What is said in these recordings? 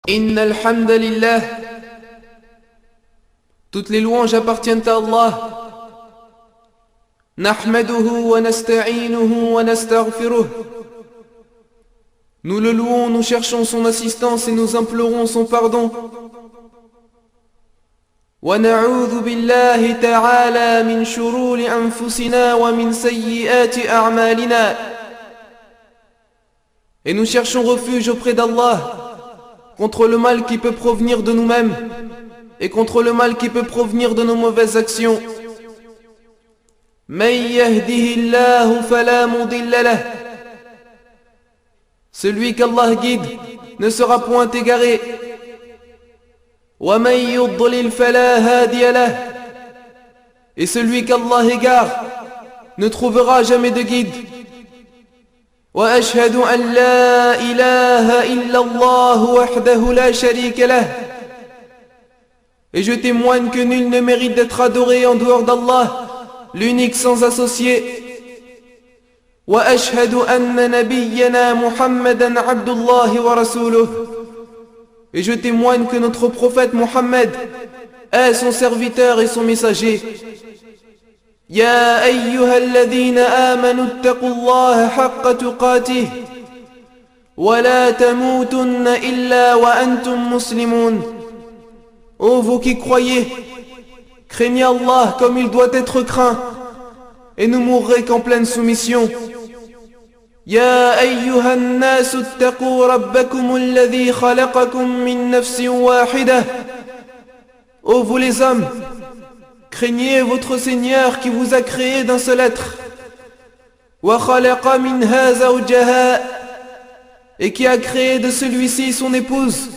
Inna alhamdulillah. Toutes les louanges appartiennent à Allah. Nahmaduhu wa nasta'inuhu wa nastaghfiruh. Nous le louons, nous cherchons son assistance et nous implorons son pardon. Wa na'udhu billahi ta'ala min shururi anfusina wa min sayyiati a'malina. Et nous cherchons refuge auprès d'Allah contre le mal qui peut provenir de nous-mêmes et contre le mal qui peut provenir de nos mauvaises actions. Man yahdihillahu fala mudilla lah. Celui qu'Allah guide ne sera point égaré. Wa man yudlil fala hadiya lah. Et celui qu'Allah égare ne trouvera jamais de guide. وأشهد أن لا إله إلا الله وحده لا شريك له. Et je témoigne que nul ne mérite d'être adoré en dehors d'Allah, l'unique sans associé. وأشهد أن نبينا محمدا عبد الله ورسوله. Et je témoigne que notre prophète Mohammed est son serviteur et son messager. يا أيها الذين آمنوا اتقوا الله حق تقاته ولا تموتن إلا وأنتم مسلمون. Ô vous qui croyez, craignez Allah comme il doit être craint et ne mourrez qu'en pleine soumission. يا أيها الناس اتقوا ربكم الذي خلقكم من نفس واحدة. Ô vous les hommes, craignez votre Seigneur qui vous a créé d'un seul être. وَخَلَقَ مِنْهَا زَوْجَهَا. Et qui a créé de celui-ci son épouse.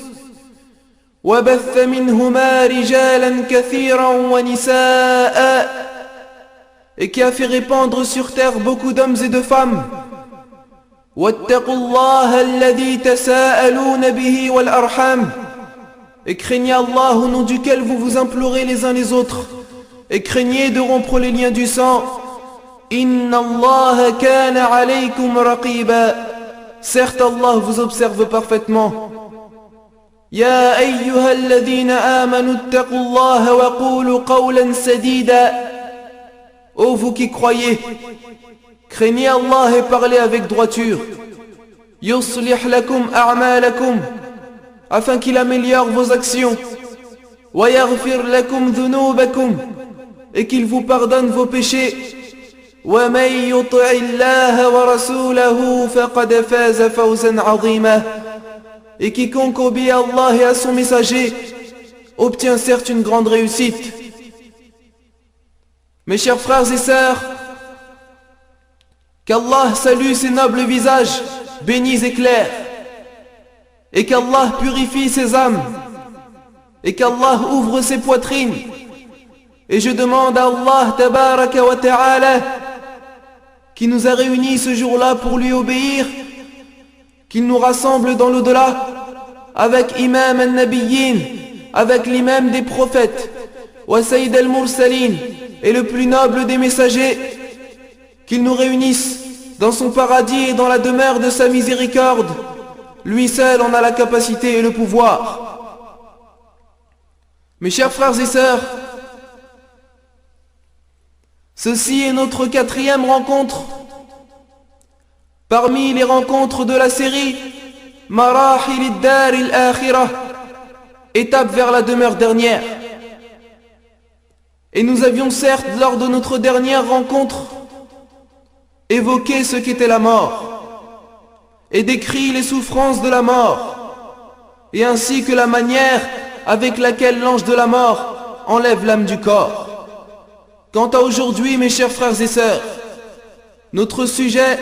وَبَثَّ مِنْهُمَا رِجَالًا كَثِيرًا وَنِسَاءً. Et qui a fait répandre sur terre beaucoup d'hommes et de femmes. وَاتَّقُوا اللَّهَ الَّذِي تَسَاءَلُونَ بِهِ وَالْأَرْحَامِ. Et craignez Allah au nom duquel vous vous implorez les uns les autres. Et craignez de rompre les liens du sang. Inna Allah kana alaykum raqiba. Certes Allah vous observe parfaitement. Ya ayyuha alladhina amanu ittaqullaha wa qulu qawlan sadida. Ô vous qui croyez, craignez Allah et parlez avec droiture. Yuslih lakum a'malakum. Afin qu'il améliore vos actions. Wa yaghfir lakum dhunubakum. Et qu'il vous pardonne vos péchés. وَمَن يُطِعِ اللَّهَ وَرَسُولَهُ فَقَدْ فَازَ فَوْزًا عَظِيمًا. Et quiconque obéit à Allah et à son messager obtient certes une grande réussite. Mes chers frères et sœurs, qu'Allah salue ces nobles visages bénis et clairs, et qu'Allah purifie ces âmes, et qu'Allah ouvre ces poitrines. Et je demande à Allah tabaraka wa ta'ala qui nous a réunis ce jour-là pour lui obéir, qu'il nous rassemble dans l'au-delà avec Imam al-Nabiyyin, avec l'imam des prophètes, wa Sayyid al-Mursalin, et le plus noble des messagers, qu'il nous réunisse dans son paradis et dans la demeure de sa miséricorde. Lui seul en a la capacité et le pouvoir. Mes chers frères et sœurs, ceci est notre 4e rencontre parmi les rencontres de la série Marahil ad-Dar al-Akhirah, étape vers la demeure dernière. Et nous avions certes lors de notre dernière rencontre évoqué ce qu'était la mort et décrit les souffrances de la mort et ainsi que la manière avec laquelle l'ange de la mort enlève l'âme du corps. Quant à aujourd'hui, mes chers frères et sœurs, notre sujet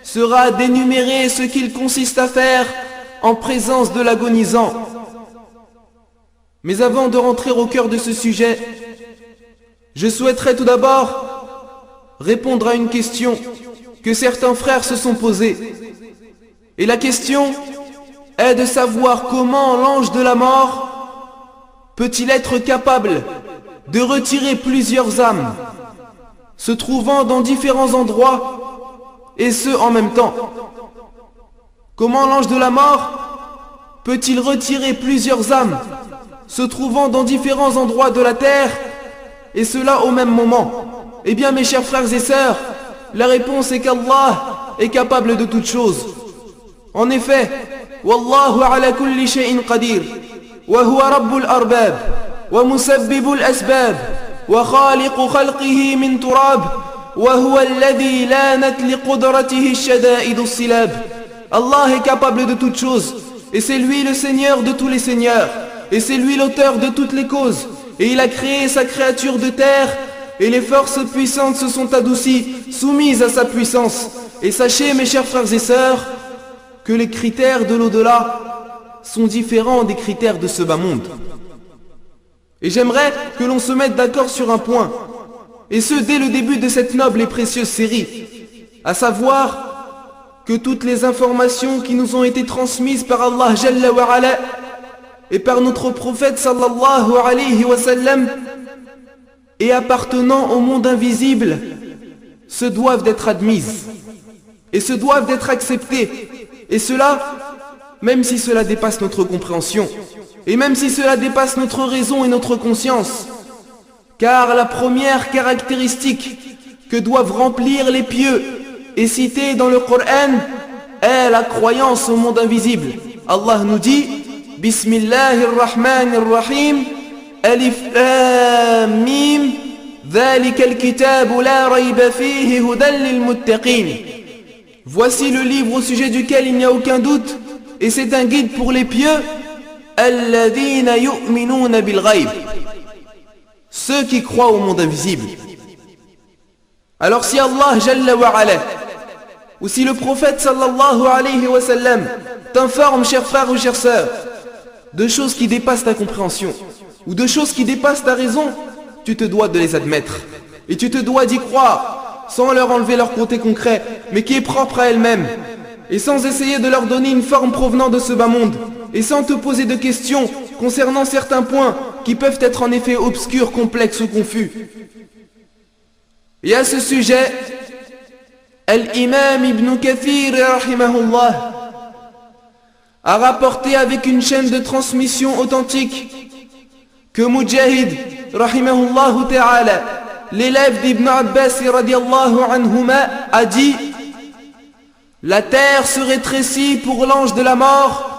sera d'énumérer ce qu'il consiste à faire en présence de l'agonisant. Mais avant de rentrer au cœur de ce sujet, je souhaiterais tout d'abord répondre à une question que certains frères se sont posées. Et la question est de savoir comment l'ange de la mort peut-il être capable de retirer plusieurs âmes, se trouvant dans différents endroits, et ce en même temps. Comment l'ange de la mort peut-il retirer plusieurs âmes se trouvant dans différents endroits de la terre, et cela au même moment? Eh bien mes chers frères et sœurs, la réponse est qu'Allah est capable de toutes choses. En effet, Wallahu ala kulli shay'in qadir, wa huwa rabbul arbab, wa musabbibul asbab, wa khaliqu khalqihi min turab, wa huwa alladhi lanat li qudratihi shada'idu silab. Allah est capable de toutes choses, et c'est lui le Seigneur de tous les seigneurs, et c'est lui l'auteur de toutes les causes, et il a créé sa créature de terre, et les forces puissantes se sont adoucies, soumises à sa puissance. Et sachez mes chers frères et sœurs, que les critères de l'au-delà sont différents des critères de ce bas monde. Et j'aimerais que l'on se mette d'accord sur un point, et ce dès le début de cette noble et précieuse série, à savoir que toutes les informations qui nous ont été transmises par Allah Jalla wa Ala et par notre prophète sallallahu alayhi wa sallam et appartenant au monde invisible se doivent d'être admises et se doivent d'être acceptées, et cela même si cela dépasse notre compréhension et même si cela dépasse notre raison et notre conscience, car la première caractéristique que doivent remplir les pieux est citée dans le Coran est la croyance au monde invisible. Allah nous dit Bismillahirrahmanirrahim, Alif Lam Mim, Dhalika al-kitabu la rayba fihi hudan lil muttaqin. Voici le livre au sujet duquel il n'y a aucun doute, et c'est un guide pour les pieux. Alladhina yu'minuna bil ghayb, ceux qui croient au monde invisible. Alors si Allah Jalla wa Ala, ou si le prophète sallallahu alayhi wa sallam t'informe, chers frères ou chères sœurs, de choses qui dépassent ta compréhension, ou de choses qui dépassent ta raison, tu te dois de les admettre, et tu te dois d'y croire, sans leur enlever leur côté concret, mais qui est propre à elles-mêmes, et sans essayer de leur donner une forme provenant de ce bas monde, et sans te poser de questions concernant certains points qui peuvent être en effet obscurs, complexes ou confus. Et à ce sujet, Al-Imam Ibn Kathir rahimahullah a rapporté avec une chaîne de transmission authentique que Mujahid rahimahullah ta'ala, l'élève d'Ibn Abbas radiallahu anhuma, a dit: la terre se rétrécit pour l'ange de la mort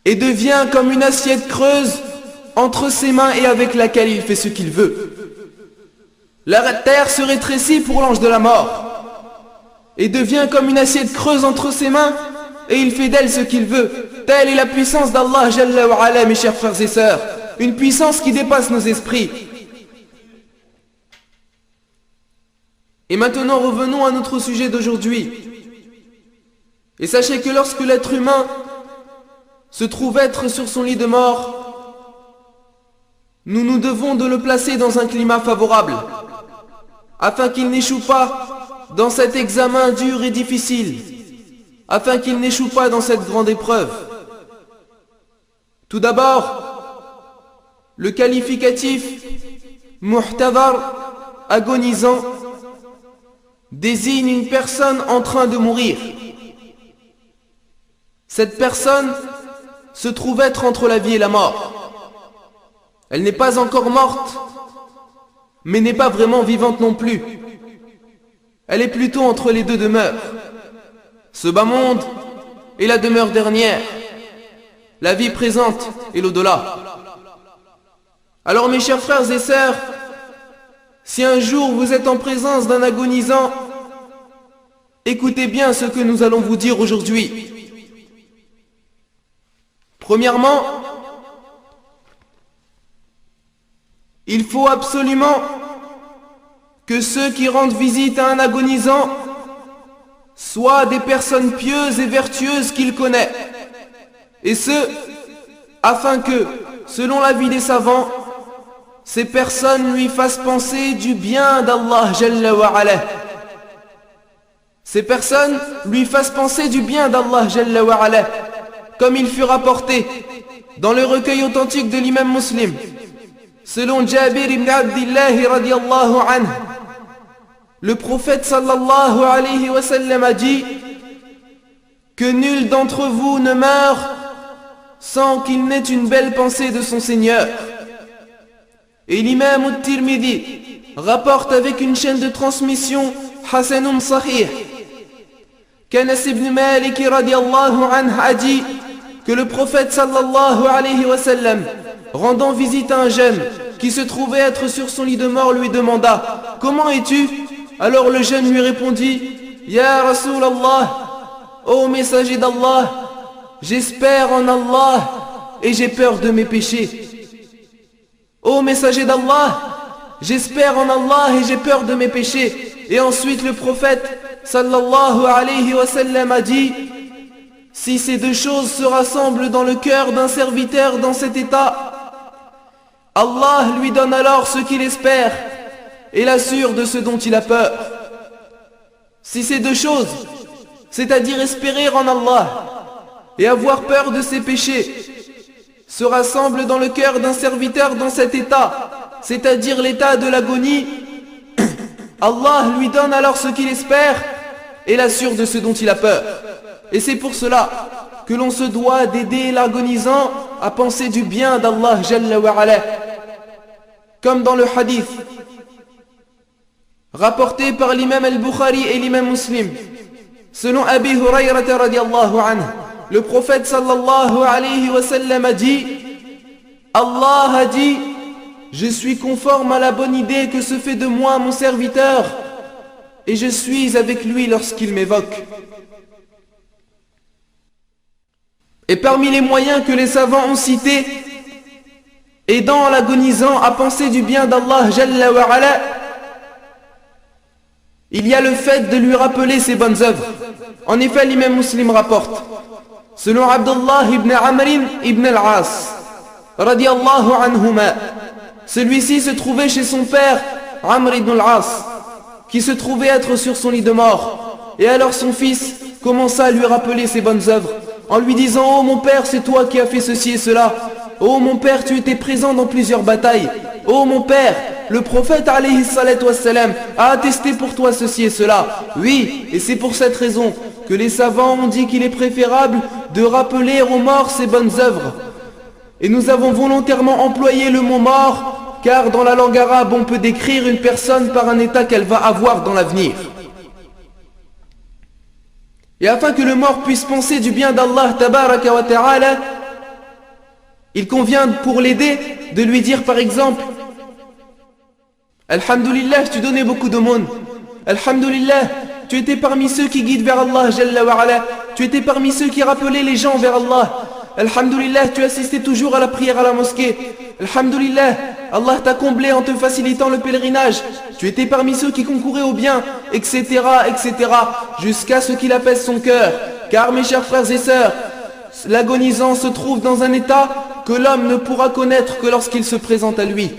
et devient comme une assiette creuse entre ses mains et avec laquelle il fait ce qu'il veut. La terre se rétrécit pour l'ange de la mort et devient comme une assiette creuse entre ses mains et il fait d'elle ce qu'il veut. Telle est la puissance d'Allah Jalla wa Ala, mes chers frères et sœurs, une puissance qui dépasse nos esprits. Et maintenant revenons à notre sujet d'aujourd'hui. Et sachez que lorsque l'être humain se trouve être sur son lit de mort, nous nous devons de le placer dans un climat favorable, afin qu'il n'échoue pas dans cet examen dur et difficile, afin qu'il n'échoue pas dans cette grande épreuve. Tout d'abord, le qualificatif muhtadar, agonisant, désigne une personne en train de mourir. Cette personne se trouve être entre la vie et la mort. Elle n'est pas encore morte, mais n'est pas vraiment vivante non plus. Elle est plutôt entre les deux demeures. Ce bas monde est la demeure dernière, la vie présente et l'au-delà. Alors mes chers frères et sœurs, si un jour vous êtes en présence d'un agonisant, écoutez bien ce que nous allons vous dire aujourd'hui. Premièrement, il faut absolument que ceux qui rendent visite à un agonisant soient des personnes pieuses et vertueuses qu'il connaît, et ce, afin que, selon l'avis des savants, ces personnes lui fassent penser du bien d'Allah Jalla wa Ala. Ces personnes lui fassent penser du bien d'Allah Jalla wa Ala, comme il fut rapporté dans le recueil authentique de l'imam Muslim, selon Jabir ibn Abdillah radiallahu anhu. Le prophète sallallahu alayhi wa sallam a dit: que nul d'entre vous ne meure sans qu'il n'ait une belle pensée de son Seigneur. Et l'imam al-Tirmidhi rapporte avec une chaîne de transmission Hasanun Sahih qu'Anas ibn Malik radiallahu anhu a dit que le prophète sallallahu alayhi wa sallam, rendant visite à un jeune qui se trouvait être sur son lit de mort, lui demanda: comment es-tu? Alors le jeune lui répondit: Ya Rasulallah, ô messager d'Allah, j'espère en Allah et j'ai peur de mes péchés. Ô messager d'Allah, j'espère en Allah et j'ai peur de mes péchés. Et ensuite le prophète sallallahu alayhi wa sallam a dit: si ces deux choses se rassemblent dans le cœur d'un serviteur dans cet état, Allah lui donne alors ce qu'il espère et l'assure de ce dont il a peur. Si ces deux choses, c'est-à-dire espérer en Allah et avoir peur de ses péchés, se rassemblent dans le cœur d'un serviteur dans cet état, c'est-à-dire l'état de l'agonie, Allah lui donne alors ce qu'il espère et l'assure de ce dont il a peur. Et c'est pour cela que l'on se doit d'aider l'agonisant à penser du bien d'Allah Jalla wa Ala. Comme dans le hadith rapporté par l'imam al-Bukhari et l'imam Muslim, selon Abi Hurayrata radiallahu anhu, le prophète sallallahu alayhi wa sallam a dit: Allah a dit, je suis conforme à la bonne idée que se fait de moi mon serviteur, et je suis avec lui lorsqu'il m'évoque. Et parmi les moyens que les savants ont cités, aidant l'agonisant à penser du bien d'Allah Jalla wa Ala, il y a le fait de lui rappeler ses bonnes œuvres. En effet, l'imam Muslim rapporte, selon Abdullah ibn Amr ibn al-As radiallahu anhuma, celui-ci se trouvait chez son père Amr ibn al-As, qui se trouvait être sur son lit de mort. Et alors son fils commença à lui rappeler ses bonnes œuvres en lui disant: oh mon père, c'est toi qui as fait ceci et cela. Oh mon père, tu étais présent dans plusieurs batailles. Oh mon père, le prophète alayhi salatu wassalam a attesté pour toi ceci et cela. Oui, et c'est pour cette raison que les savants ont dit qu'il est préférable de rappeler aux morts ses bonnes œuvres. Et nous avons volontairement employé le mot mort, car dans la langue arabe on peut décrire une personne par un état qu'elle va avoir dans l'avenir. Et afin que le mort puisse penser du bien d'Allah tabaraka wa ta'ala, il convient pour l'aider de lui dire par exemple: Alhamdulillah, tu donnais beaucoup d'aumônes. Alhamdulillah, tu étais parmi ceux qui guident vers Allah Jalla wa Ala. Tu étais parmi ceux qui rappelaient les gens vers Allah. Alhamdulillah, tu assistais toujours à la prière à la mosquée. Alhamdulillah, Allah t'a comblé en te facilitant le pèlerinage. Tu étais parmi ceux qui concouraient au bien, etc., etc., jusqu'à ce qu'il apaise son cœur. Car mes chers frères et sœurs, l'agonisant se trouve dans un état que l'homme ne pourra connaître que lorsqu'il se présente à lui.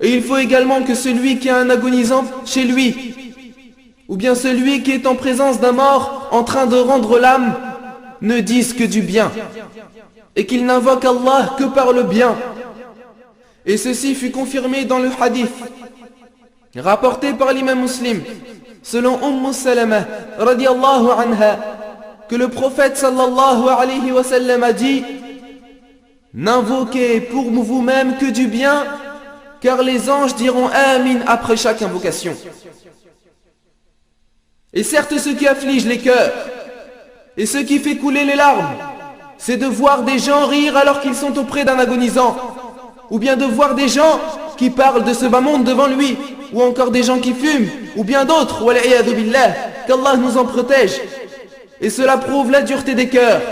Et il faut également que celui qui a un agonisant chez lui, ou bien celui qui est en présence d'un mort en train de rendre l'âme, ne dise que du bien, et qu'il n'invoque Allah que par le bien. Et ceci fut confirmé dans le hadith rapporté par l'imam Muslim, selon Salama radiallahu anha, que le prophète sallallahu alayhi wa sallam a dit: n'invoquez pour vous-même que du bien, car les anges diront Amin après chaque invocation. Et certes, ce qui afflige les cœurs et ce qui fait couler les larmes, c'est de voir des gens rire alors qu'ils sont auprès d'un agonisant, ou bien de voir des gens qui parlent de ce bas monde devant lui, ou encore des gens qui fument, ou bien d'autres, wal'iyadu billah, qu'Allah nous en protège. Et cela prouve la dureté des cœurs,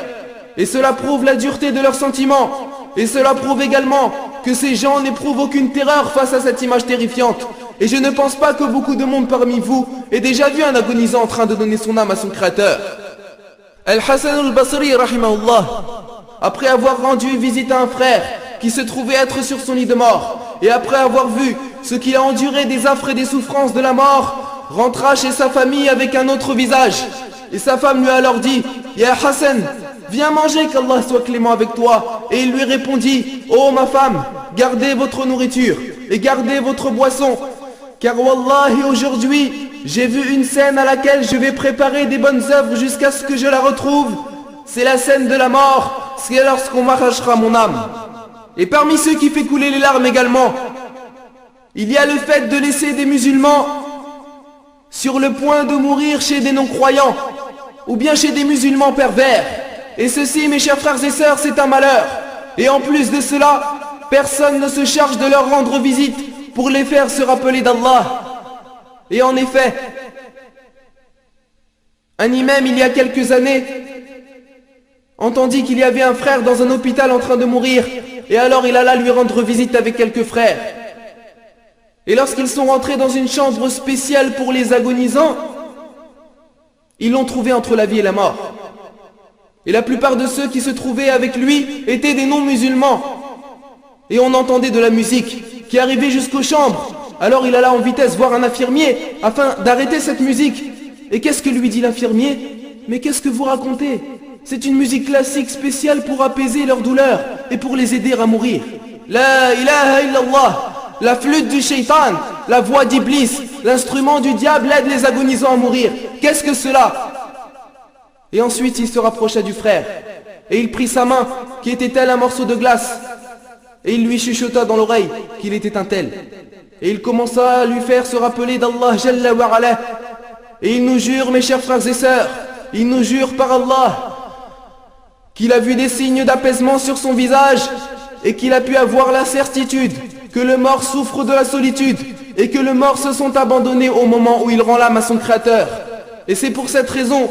et cela prouve la dureté de leurs sentiments, et cela prouve également que ces gens n'éprouvent aucune terreur face à cette image terrifiante. Et je ne pense pas que beaucoup de monde parmi vous ait déjà vu un agonisant en train de donner son âme à son créateur. Al-Hasan al-Basri rahimahullah, après avoir rendu visite à un frère qui se trouvait être sur son lit de mort, et après avoir vu ce qu'il a enduré des affres et des souffrances de la mort, rentra chez sa famille avec un autre visage. Et sa femme lui a alors dit: Ya Hassan, viens manger, qu'Allah soit clément avec toi. Et il lui répondit: oh ma femme, gardez votre nourriture et gardez votre boisson, car wallahi aujourd'hui j'ai vu une scène à laquelle je vais préparer des bonnes œuvres jusqu'à ce que je la retrouve. C'est la scène de la mort, c'est lorsqu'on m'arrachera mon âme. Et parmi ceux qui fait couler les larmes également, il y a le fait de laisser des musulmans sur le point de mourir chez des non-croyants, ou bien chez des musulmans pervers. Et ceci, mes chers frères et sœurs, c'est un malheur. Et en plus de cela, personne ne se charge de leur rendre visite pour les faire se rappeler d'Allah. Et en effet, un imam, il y a quelques années, entendit qu'il y avait un frère dans un hôpital en train de mourir, et alors il alla lui rendre visite avec quelques frères. Et lorsqu'ils sont rentrés dans une chambre spéciale pour les agonisants, ils l'ont trouvé entre la vie et la mort. Et la plupart de ceux qui se trouvaient avec lui étaient des non-musulmans. Et on entendait de la musique qui arrivait jusqu'aux chambres. Alors il alla en vitesse voir un infirmier afin d'arrêter cette musique. Et qu'est-ce que lui dit l'infirmier? Mais qu'est-ce que vous racontez? C'est une musique classique spéciale pour apaiser leur douleur et pour les aider à mourir. La ilaha illallah, la flûte du shaitan, la voix d'Iblis, l'instrument du diable aide les agonisants à mourir. Qu'est-ce que cela? Et ensuite il se rapprocha du frère et il prit sa main qui était tel un morceau de glace et il lui chuchota dans l'oreille qu'il était un tel. Et il commença à lui faire se rappeler d'Allah Jalla wa Ala. Et il nous jure, mes chers frères et sœurs, il nous jure par Allah qu'il a vu des signes d'apaisement sur son visage et qu'il a pu avoir la certitude que le mort souffre de la solitude et que le mort se sont abandonnés au moment où il rend l'âme à son créateur. Et c'est pour cette raison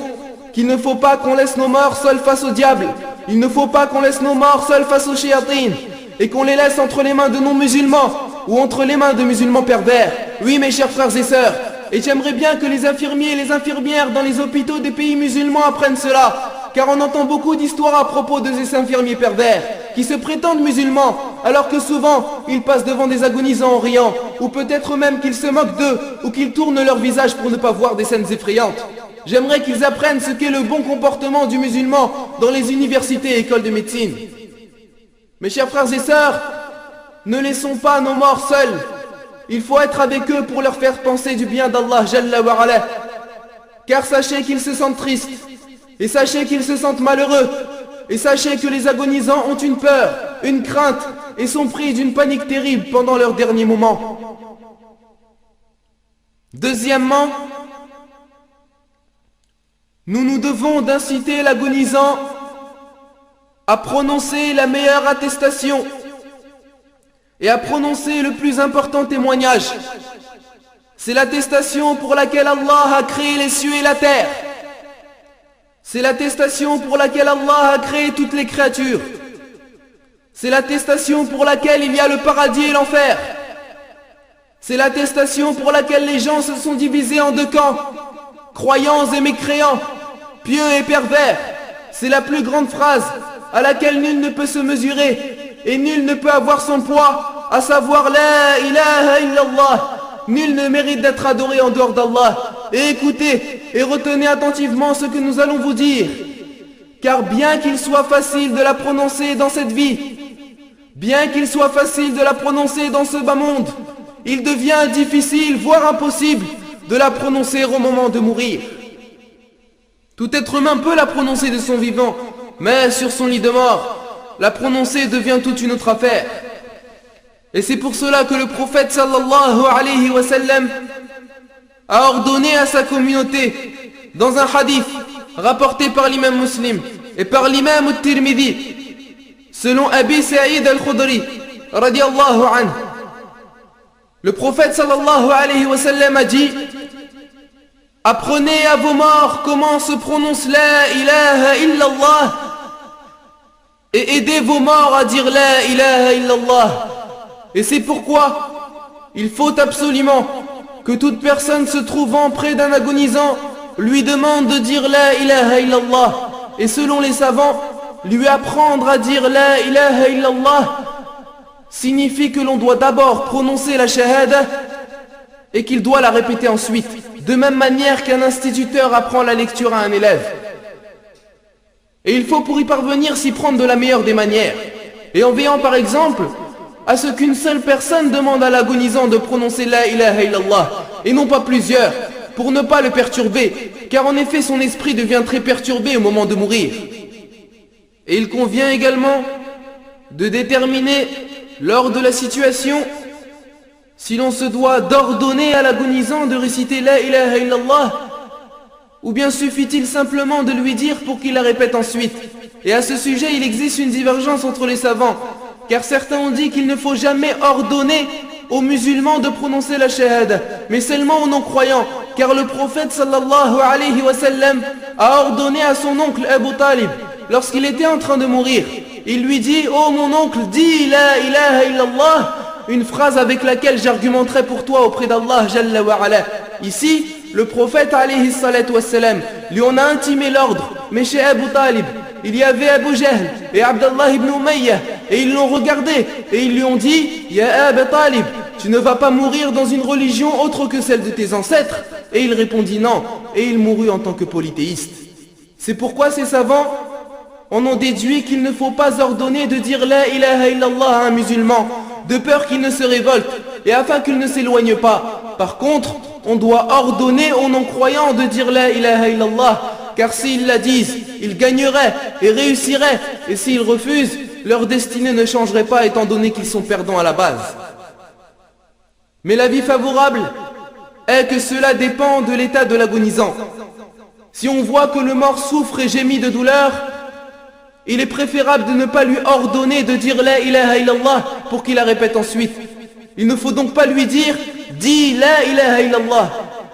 qu'il ne faut pas qu'on laisse nos morts seuls face au diable. Il ne faut pas qu'on laisse nos morts seuls face aux shayatin et qu'on les laisse entre les mains de non-musulmans ou entre les mains de musulmans pervers. Oui, mes chers frères et sœurs, et j'aimerais bien que les infirmiers et les infirmières dans les hôpitaux des pays musulmans apprennent cela, car on entend beaucoup d'histoires à propos de ces infirmiers pervers qui se prétendent musulmans, alors que souvent ils passent devant des agonisants en riant, ou peut-être même qu'ils se moquent d'eux, ou qu'ils tournent leur visage pour ne pas voir des scènes effrayantes. J'aimerais qu'ils apprennent ce qu'est le bon comportement du musulman dans les universités et écoles de médecine. Mes chers frères et sœurs, ne laissons pas nos morts seuls. Il faut être avec eux pour leur faire penser du bien d'Allah Jalla wa Ala. Car sachez qu'ils se sentent tristes, et sachez qu'ils se sentent malheureux, et sachez que les agonisants ont une peur, une crainte, et sont pris d'une panique terrible pendant leurs derniers moments. Deuxièmement, nous devons d'inciter l'agonisant à prononcer la meilleure attestation et à prononcer le plus important témoignage. C'est l'attestation pour laquelle Allah a créé les cieux et la terre. C'est l'attestation pour laquelle Allah a créé toutes les créatures. C'est l'attestation pour laquelle il y a le paradis et l'enfer. C'est l'attestation pour laquelle les gens se sont divisés en deux camps, croyants et mécréants, pieux et pervers. C'est la plus grande phrase à laquelle nul ne peut se mesurer et nul ne peut avoir son poids, à savoir la ilaha illallah. Nul ne mérite d'être adoré en dehors d'Allah. Et écoutez et retenez attentivement ce que nous allons vous dire, car bien qu'il soit facile de la prononcer dans cette vie, bien qu'il soit facile de la prononcer dans ce bas monde, il devient difficile, voire impossible, de la prononcer au moment de mourir. Tout être humain peut la prononcer de son vivant, mais sur son lit de mort, la prononcer devient toute une autre affaire. Et c'est pour cela que le prophète sallallahu alayhi wa sallam a ordonné à sa communauté, dans un hadith rapporté par l'imam Muslim et par l'imam al-Tirmidhi, selon Abi Sa'id al-Khudri radiyallahu anhu, le prophète sallallahu alayhi wa sallam a dit: apprenez à vos morts comment se prononce la ilaha illallah et aidez vos morts à dire la ilaha illallah. Et c'est pourquoi il faut absolument que toute personne se trouvant près d'un agonisant lui demande de dire la ilaha illallah, et selon les savants, lui apprendre à dire la ilaha illallah signifie que l'on doit d'abord prononcer la shahada et qu'il doit la répéter ensuite, de même manière qu'un instituteur apprend la lecture à un élève. Et il faut pour y parvenir s'y prendre de la meilleure des manières, et en veillant par exemple à ce qu'une seule personne demande à l'agonisant de prononcer la ilaha illallah, et non pas plusieurs, pour ne pas le perturber, car en effet son esprit devient très perturbé au moment de mourir. Et il convient également de déterminer lors de la situation si l'on se doit d'ordonner à l'agonisant de réciter la ilaha illallah, ou bien suffit-il simplement de lui dire pour qu'il la répète ensuite. Et à ce sujet il existe une divergence entre les savants, car certains ont dit qu'il ne faut jamais ordonner aux musulmans de prononcer la shahada, mais seulement aux non-croyants, car le prophète sallallahu alayhi wa sallam a ordonné à son oncle Abu Talib, lorsqu'il était en train de mourir, il lui dit: oh mon oncle, dis la ilaha illallah, une phrase avec laquelle j'argumenterai pour toi auprès d'Allah Jalla wa Ala. Ici, le prophète alayhi salatu wassalam lui en a intimé l'ordre, mais chez Abu Talib, il y avait Abu Jahl et Abdallah ibn Umayyah, et ils l'ont regardé, et ils lui ont dit: Ya Abu Talib, tu ne vas pas mourir dans une religion autre que celle de tes ancêtres? Et il répondit non, et il mourut en tant que polythéiste. C'est pourquoi ces savants en ont déduit qu'il ne faut pas ordonner de dire la ilaha illallah à un musulman, de peur qu'il ne se révolte, et afin qu'il ne s'éloigne pas. Par contre, on doit ordonner aux non-croyants de dire la ilaha illallah, car s'ils la disent, ils gagneraient et réussiraient, et s'ils refusent, leur destinée ne changerait pas étant donné qu'ils sont perdants à la base. Mais l'avis favorable est que cela dépend de l'état de l'agonisant. Si on voit que le mort souffre et gémit de douleur, il est préférable de ne pas lui ordonner de dire la ilaha illallah pour qu'il la répète ensuite. Il ne faut donc pas lui dire « dis la ilaha illallah »,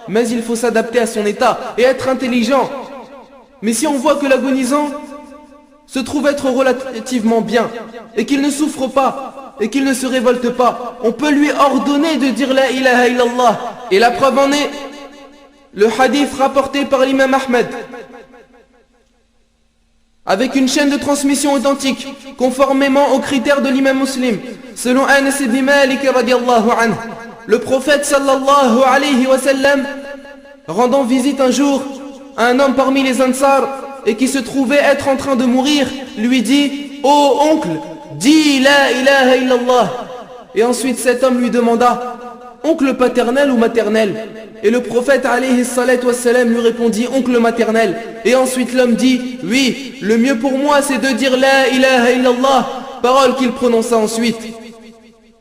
mais il faut s'adapter à son état et être intelligent. Mais si on voit que l'agonisant se trouve être relativement bien et qu'il ne souffre pas et qu'il ne se révolte pas, on peut lui ordonner de dire la ilaha illallah. Et la preuve en est le hadith rapporté par l'imam Ahmed avec une chaîne de transmission authentique, conformément aux critères de l'imam Muslim, selon Anas ibn Malik radiallahu anhu. Le prophète sallallahu alayhi wa sallam, rendant visite un jour à un homme parmi les Ansar et qui se trouvait être en train de mourir, lui dit: ô oncle, dis la ilaha illallah. Et ensuite cet homme lui demanda: oncle paternel ou maternel? Et le prophète alayhi salatu wassalam lui répondit: oncle maternel. Et ensuite l'homme dit: oui, le mieux pour moi c'est de dire la ilaha illallah, parole qu'il prononça ensuite.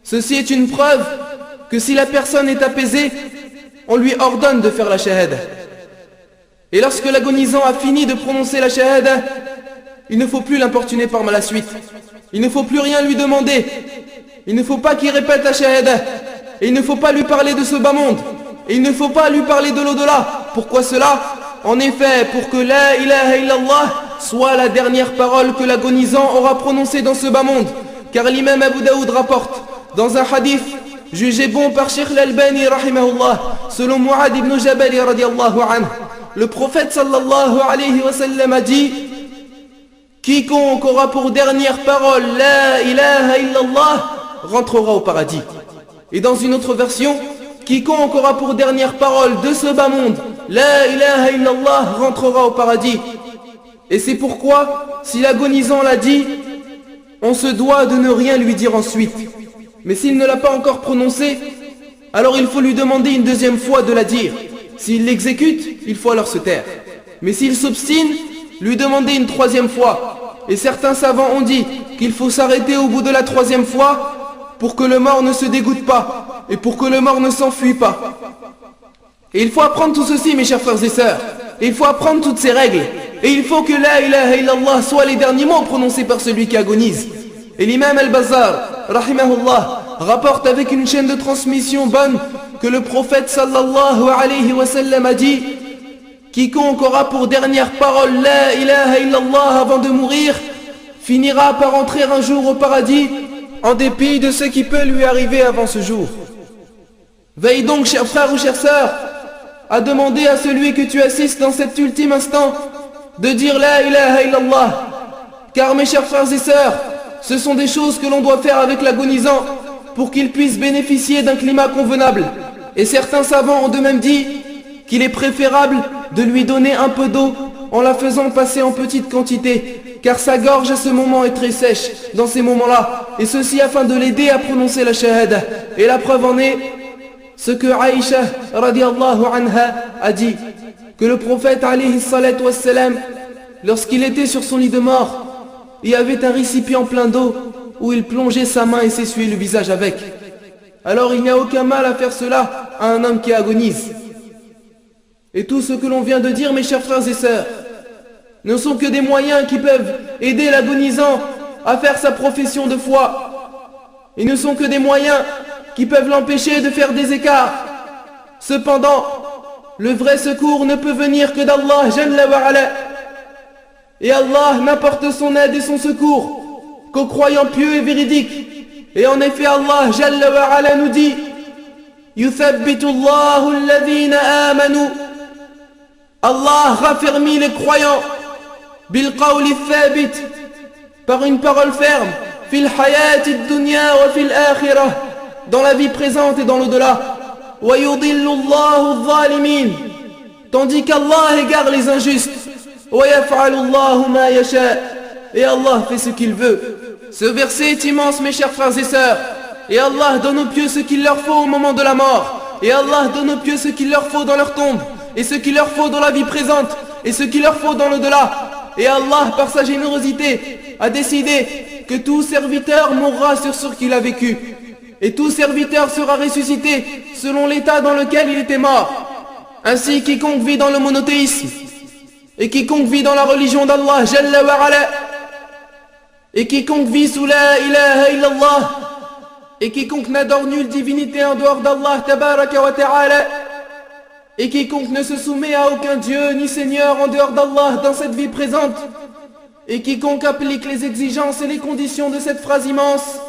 Ceci est une preuve que si la personne est apaisée, on lui ordonne de faire la shahada. Et lorsque l'agonisant a fini de prononcer la shahada, il ne faut plus l'importuner par la suite. Il ne faut plus rien lui demander. Il ne faut pas qu'il répète la shahada. Et il ne faut pas lui parler de ce bas monde. Et il ne faut pas lui parler de l'au-delà. Pourquoi cela? En effet, pour que la ilaha illallah soit la dernière parole que l'agonisant aura prononcée dans ce bas monde. Car l'imam Abu Daoud rapporte dans un hadith jugé bon par Cheikh l'Albani rahimahullah, selon Mu'ad ibn Jabal radiallahu anhu, le prophète sallallahu alayhi wa sallam a dit: quiconque aura pour dernière parole la ilaha illallah rentrera au paradis. Et dans une autre version, quiconque aura pour dernière parole de ce bas monde la ilaha illallah rentrera au paradis. Et c'est pourquoi, si l'agonisant l'a dit, on se doit de ne rien lui dire ensuite. Mais s'il ne l'a pas encore prononcé, alors il faut lui demander une deuxième fois de la dire. S'il l'exécute, il faut alors se taire. Mais s'il s'obstine, lui demander une troisième fois. Et certains savants ont dit qu'il faut s'arrêter au bout de la troisième fois pour que le mort ne se dégoûte pas et pour que le mort ne s'enfuit pas. Et il faut apprendre tout ceci, mes chers frères et sœurs. Et il faut apprendre toutes ces règles. Et il faut que la ilaha illallah soit les derniers mots prononcés par celui qui agonise. Et l'imam al-Bazzar, rahimahullah, rapporte avec une chaîne de transmission bonne que le prophète sallallahu alayhi wa sallam a dit: quiconque aura pour dernière parole la ilaha illallah avant de mourir finira par entrer un jour au paradis en dépit de ce qui peut lui arriver avant ce jour. Veille donc, chers frères ou chères sœurs, à demander à celui que tu assistes dans cet ultime instant de dire la ilaha illallah, car mes chers frères et sœurs, ce sont des choses que l'on doit faire avec l'agonisant pour qu'il puisse bénéficier d'un climat convenable. Et certains savants ont de même dit qu'il est préférable de lui donner un peu d'eau en la faisant passer en petite quantité, car sa gorge à ce moment est très sèche dans ces moments-là, et ceci afin de l'aider à prononcer la shahada. Et la preuve en est ce que Aïcha radiallahu anha a dit, que le prophète alayhi salatu wassalam, lorsqu'il était sur son lit de mort, il y avait un récipient plein d'eau où il plongeait sa main et s'essuyait le visage avec. Alors il n'y a aucun mal à faire cela à un homme qui agonise. Et tout ce que l'on vient de dire, mes chers frères et sœurs, ne sont que des moyens qui peuvent aider l'agonisant à faire sa profession de foi. Ils ne sont que des moyens qui peuvent l'empêcher de faire des écarts. Cependant, le vrai secours ne peut venir que d'Allah Jalla wa Ala. Et Allah n'apporte son aide et son secours qu'aux croyants pieux et véridiques. Et en effet, Allah Jalla wa Ala nous dit: Yuthabbitu Allahu alladhina amanu. Allah raffermit les croyants bil qawli thabit, par une parole ferme, fil hayati dunya wa fil akhirah, dans la vie présente et dans l'au-delà. Wa yudillu Allahu adh-dhalimin, tandis qu'Allah égare les injustes. Wa yaf'alu Allahu ma yasha, et Allah fait ce qu'il veut. Ce verset est immense, mes chers frères et sœurs. Et Allah donne aux pieux ce qu'il leur faut au moment de la mort. Et Allah donne aux pieux ce qu'il leur faut dans leur tombe, et ce qu'il leur faut dans la vie présente, et ce qu'il leur faut dans l'au-delà. Et Allah, par sa générosité, a décidé que tout serviteur mourra sur ce qu'il a vécu. Et tout serviteur sera ressuscité selon l'état dans lequel il était mort. Ainsi, quiconque vit dans le monothéisme, et quiconque vit dans la religion d'Allah Jalla wa Ala, et quiconque vit sous la ilaha illallah, et quiconque n'adore nulle divinité en dehors d'Allah tabaraka wa ta'ala, et quiconque ne se soumet à aucun Dieu ni Seigneur en dehors d'Allah dans cette vie présente, et quiconque applique les exigences et les conditions de cette phrase immense,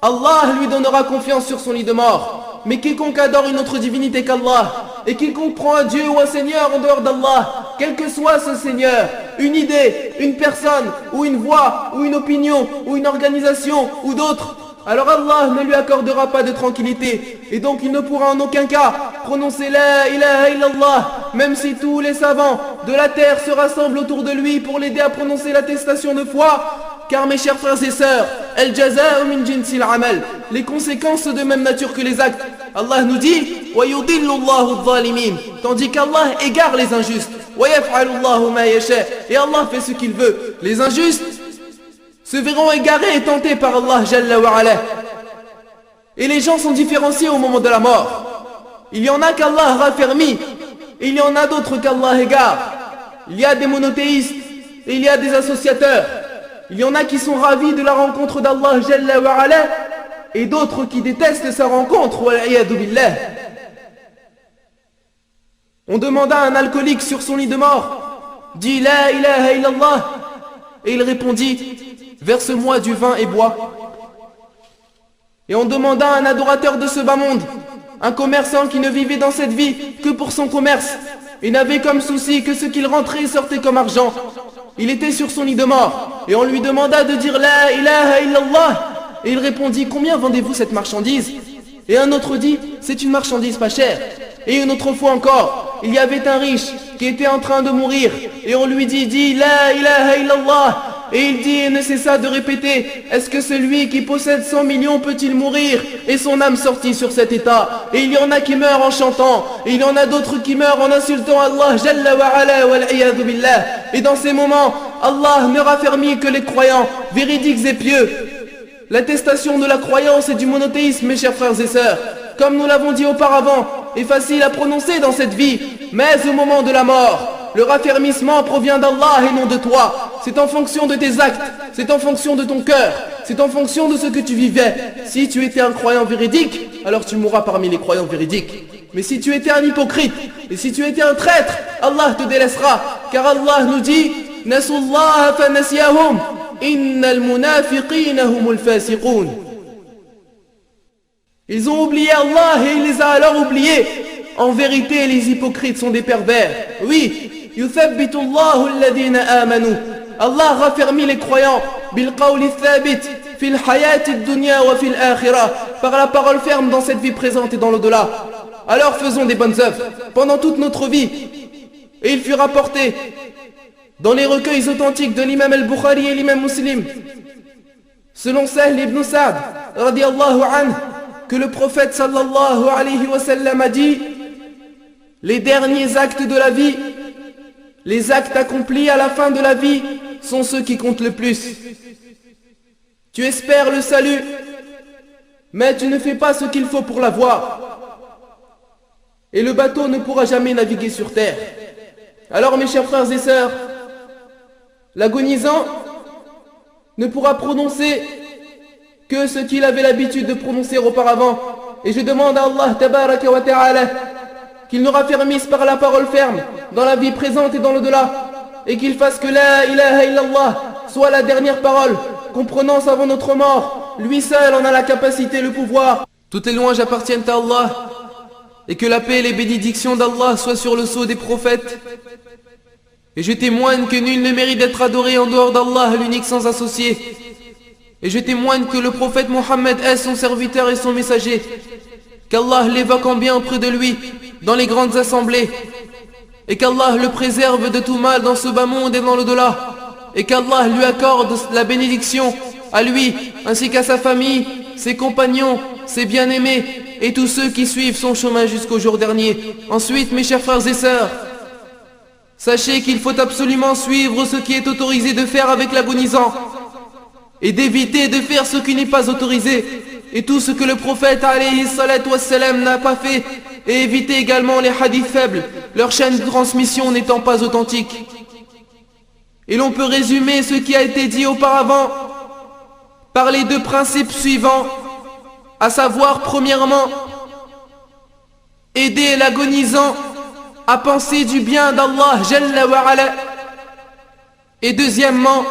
Allah lui donnera confiance sur son lit de mort. Mais quiconque adore une autre divinité qu'Allah, et quiconque prend un Dieu ou un Seigneur en dehors d'Allah, quel que soit ce Seigneur, une idée, une personne, ou une voix, ou une opinion, ou une organisation, ou d'autres, alors Allah ne lui accordera pas de tranquillité, et donc il ne pourra en aucun cas prononcer la ilaha illallah, même si tous les savants de la terre se rassemblent autour de lui pour l'aider à prononcer l'attestation de foi. Car mes chers frères et sœurs, al-jaza'u min jinsil amal, les conséquences sont de même nature que les actes. Allah nous dit: wa yudillu Allahu adh-dhalimin, tandis qu'Allah égare les injustes. Wa yaf'alu Allahu ma yasha, et Allah fait ce qu'il veut. Les injustes se verront égarés et tentés par Allah Jalla wa Ala. Et les gens sont différenciés au moment de la mort. Il y en a qu'Allah raffermit, et il y en a d'autres qu'Allah égare. Il y a des monothéistes, et il y a des associateurs. Il y en a qui sont ravis de la rencontre d'Allah Jalla wa Ala, et d'autres qui détestent sa rencontre, wal'iyadu billah. On demanda à un alcoolique sur son lit de mort: dis la ilaha illallah, et il répondit: verse-moi du vin et bois. Et on demanda à un adorateur de ce bas monde, un commerçant qui ne vivait dans cette vie que pour son commerce, et n'avait comme souci que ce qu'il rentrait et sortait comme argent. Il était sur son lit de mort, et on lui demanda de dire la ilaha illallah, et il répondit: combien vendez-vous cette marchandise? Et un autre dit: c'est une marchandise pas chère. Et une autre fois encore, il y avait un riche qui était en train de mourir, et on lui dit: dis la ilaha illallah. Et il dit et ne cessa de répéter: est-ce que celui qui possède 100 millions peut-il mourir et son âme sortit sur cet état? Et il y en a qui meurent en chantant, et il y en a d'autres qui meurent en insultant Allah Jalla wa Ala wal'iyadu billah. Et dans ces moments, Allah ne raffermit que les croyants véridiques et pieux. L'attestation de la croyance et du monothéisme, mes chers frères et sœurs, comme nous l'avons dit auparavant, est facile à prononcer dans cette vie, mais au moment de la mort, le raffermissement provient d'Allah et non de toi. C'est en fonction de tes actes, c'est en fonction de ton cœur, c'est en fonction de ce que tu vivais. Si tu étais un croyant véridique, alors tu mourras parmi les croyants véridiques. Mais si tu étais un hypocrite, et si tu étais un traître, Allah te délaissera. Car Allah nous dit: Nasullaha fa nasiyahum, innal munafiqina humul fasiqun. Ils ont oublié Allah et il les a alors oubliés. En vérité, les hypocrites sont des pervers. Oui, yuthabbitu Allahu alladhina amanu. Allah raffermit les croyants bil qawli thabit fil hayati dunya wa fil akhirah, par la parole ferme dans cette vie présente et dans l'au-delà. Alors faisons des bonnes œuvres pendant toute notre vie. Et il fut rapporté dans les recueils authentiques de l'imam al-Bukhari et l'imam Muslim, selon Sahl ibn Sa'd radiyallahu anhu, que le prophète sallallahu alayhi wa sallam a dit: les derniers actes de la vie, les actes accomplis à la fin de la vie sont ceux qui comptent le plus. Tu espères le salut, mais tu ne fais pas ce qu'il faut pour l'avoir. Et le bateau ne pourra jamais naviguer sur terre. Alors mes chers frères et sœurs, l'agonisant ne pourra prononcer que ce qu'il avait l'habitude de prononcer auparavant. Et je demande à Allah tabaraka wa ta'ala qu'il nous raffermisse par la parole ferme dans la vie présente et dans l'au-delà, et qu'il fasse que la ilaha illallah soit la dernière parole qu'on prononce avant notre mort. Lui seul en a la capacité et le pouvoir. Toutes les louanges appartiennent à Allah, et que la paix et les bénédictions d'Allah soient sur le sceau des prophètes. Et je témoigne que nul ne mérite d'être adoré en dehors d'Allah, l'unique sans associé. Et je témoigne que le prophète Mohammed est son serviteur et son messager. Qu'Allah l'évoque en bien auprès de lui dans les grandes assemblées. Et qu'Allah le préserve de tout mal dans ce bas monde et dans l'au-delà. Et qu'Allah lui accorde la bénédiction à lui, ainsi qu'à sa famille, ses compagnons, ses bien-aimés et tous ceux qui suivent son chemin jusqu'au jour dernier. Ensuite, mes chers frères et sœurs, sachez qu'il faut absolument suivre ce qui est autorisé de faire avec l'agonisant et d'éviter de faire ce qui n'est pas autorisé, et tout ce que le prophète alayhi salatu wassalam n'a pas fait, et éviter également les hadiths faibles, leur chaîne de transmission n'étant pas authentique. Et l'on peut résumer ce qui a été dit auparavant par les deux principes suivants, à savoir premièrement, aider l'agonisant à penser du bien d'Allah Jalla wa Ala, et deuxièmement,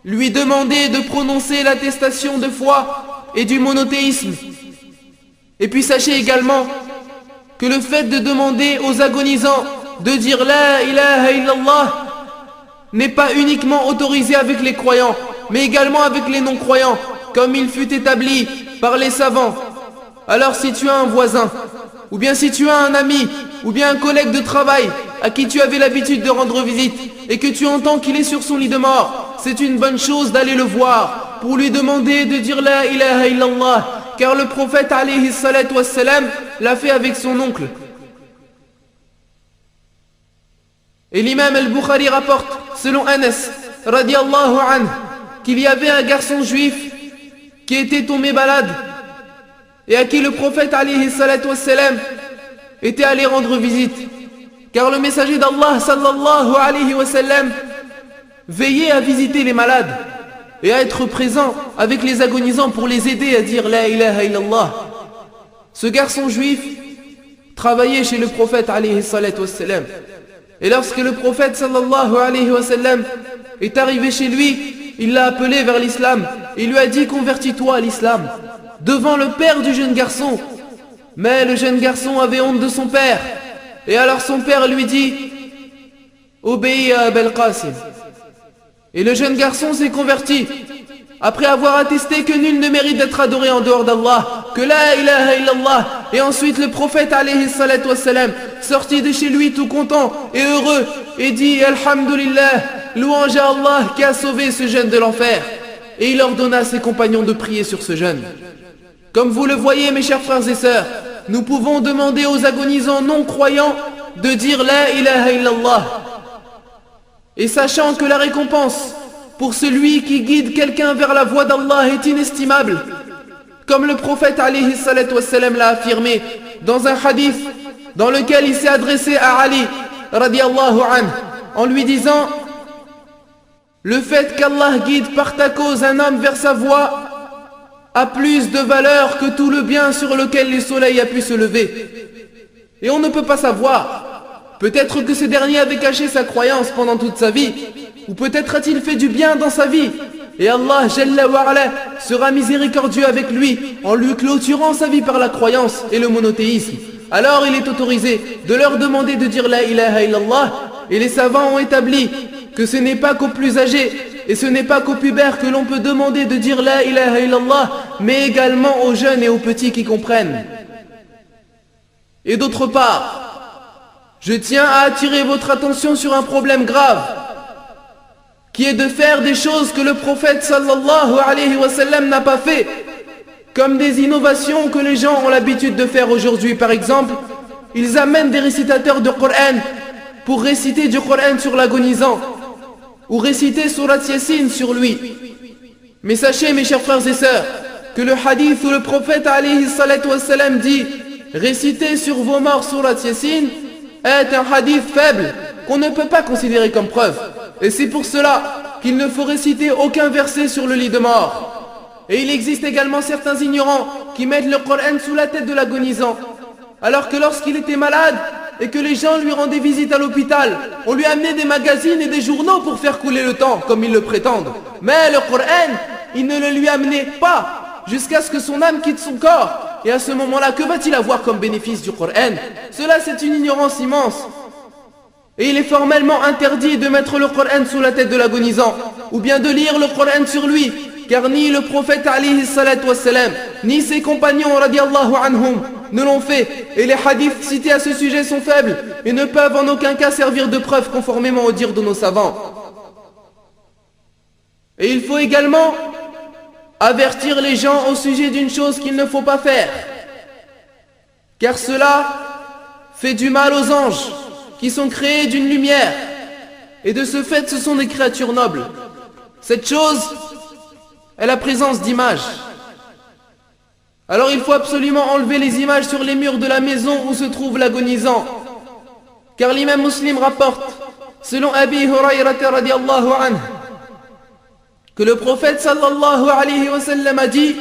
lui demander de prononcer l'attestation de foi et du monothéisme. Et puis sachez également que le fait de demander aux agonisants de dire la ilaha illallah n'est pas uniquement autorisé avec les croyants, mais également avec les non-croyants, comme il fut établi par les savants. Alors si tu as un voisin, ou bien si tu as un ami, ou bien un collègue de travail à qui tu avais l'habitude de rendre visite, et que tu entends qu'il est sur son lit de mort, c'est une bonne chose d'aller le voir, pour lui demander de dire la ilaha illallah, car le prophète alayhi salatu wassalam l'a fait avec son oncle. Et l'imam al-Bukhari rapporte, selon Anas, radiallahu anhu, qu'il y avait un garçon juif qui était tombé malade, et à qui le prophète alayhi salatu wassalam était allé rendre visite. Car le messager d'Allah sallallahu alayhi wa sallam veillait à visiter les malades et à être présent avec les agonisants pour les aider à dire la ilaha illallah. Ce garçon juif travaillait chez le prophète alayhi salatu wassalam. Et lorsque le prophète sallallahu alayhi wa sallam est arrivé chez lui, il l'a appelé vers l'islam et lui a dit: convertis-toi à l'islam, devant le père du jeune garçon. Mais le jeune garçon avait honte de son père. Et alors son père lui dit: obéis à Abel Qasim. Et le jeune garçon s'est converti, après avoir attesté que nul ne mérite d'être adoré en dehors d'Allah, que la ilaha illallah. Et ensuite le prophète alayhi salatu wassalam sortit de chez lui tout content et heureux et dit: alhamdulillah, louange à Allah qui a sauvé ce jeune de l'enfer. Et il ordonna à ses compagnons de prier sur ce jeune. Comme vous le voyez, mes chers frères et sœurs, nous pouvons demander aux agonisants non-croyants de dire la ilaha illallah. Et sachant que la récompense pour celui qui guide quelqu'un vers la voie d'Allah est inestimable, comme le prophète alayhi salatu wassalam l'a affirmé dans un hadith dans lequel il s'est adressé à Ali radiallahu anhu en lui disant: le fait qu'Allah guide par ta cause un homme vers sa voie a plus de valeur que tout le bien sur lequel le soleil a pu se lever. Et on ne peut pas savoir. Peut-être que ce dernier avait caché sa croyance pendant toute sa vie, ou peut-être a-t-il fait du bien dans sa vie, et Allah Jalla wa Ala sera miséricordieux avec lui en lui clôturant sa vie par la croyance et le monothéisme. Alors il est autorisé de leur demander de dire la ilaha illallah, et les savants ont établi que ce n'est pas qu'aux plus âgés et ce n'est pas qu'aux pubères que l'on peut demander de dire la ilaha illallah, mais également aux jeunes et aux petits qui comprennent. Et d'autre part, je tiens à attirer votre attention sur un problème grave, qui est de faire des choses que le prophète sallallahu alayhi wa sallam n'a pas fait, comme des innovations que les gens ont l'habitude de faire aujourd'hui. Par exemple, ils amènent des récitateurs de Coran pour réciter du Coran sur l'agonisant, ou réciter Surat Yasin sur lui. Mais sachez, mes chers frères et sœurs, que le hadith où le prophète alayhi salatu wassalam dit « Récitez sur vos morts Surat Yasin » est un hadith faible qu'on ne peut pas considérer comme preuve. Et c'est pour cela qu'il ne faut réciter aucun verset sur le lit de mort. Et il existe également certains ignorants qui mettent le Coran sous la tête de l'agonisant, alors que lorsqu'il était malade et que les gens lui rendaient visite à l'hôpital, on lui amenait des magazines et des journaux pour faire couler le temps, comme ils le prétendent. Mais le Coran, il ne le lui amenait pas, jusqu'à ce que son âme quitte son corps. Et à ce moment-là, que va-t-il avoir comme bénéfice du Coran? Cela, c'est une ignorance immense. Et il est formellement interdit de mettre le Coran sous la tête de l'agonisant, ou bien de lire le Coran sur lui, car ni le prophète alayhi salatu wassalam, ni ses compagnons radiallahu anhum ne l'ont fait, et les hadiths cités à ce sujet sont faibles, et ne peuvent en aucun cas servir de preuve conformément au dire de nos savants. Et il faut également avertir les gens au sujet d'une chose qu'il ne faut pas faire, car cela fait du mal aux anges, qui sont créés d'une lumière, et de ce fait ce sont des créatures nobles. Cette chose est la présence d'images. Alors il faut absolument enlever les images sur les murs de la maison où se trouve l'agonisant, car l'imam Muslim rapporte, selon Abi Hurayrata radiallahu anhu, que le prophète sallallahu alayhi wa sallam a dit: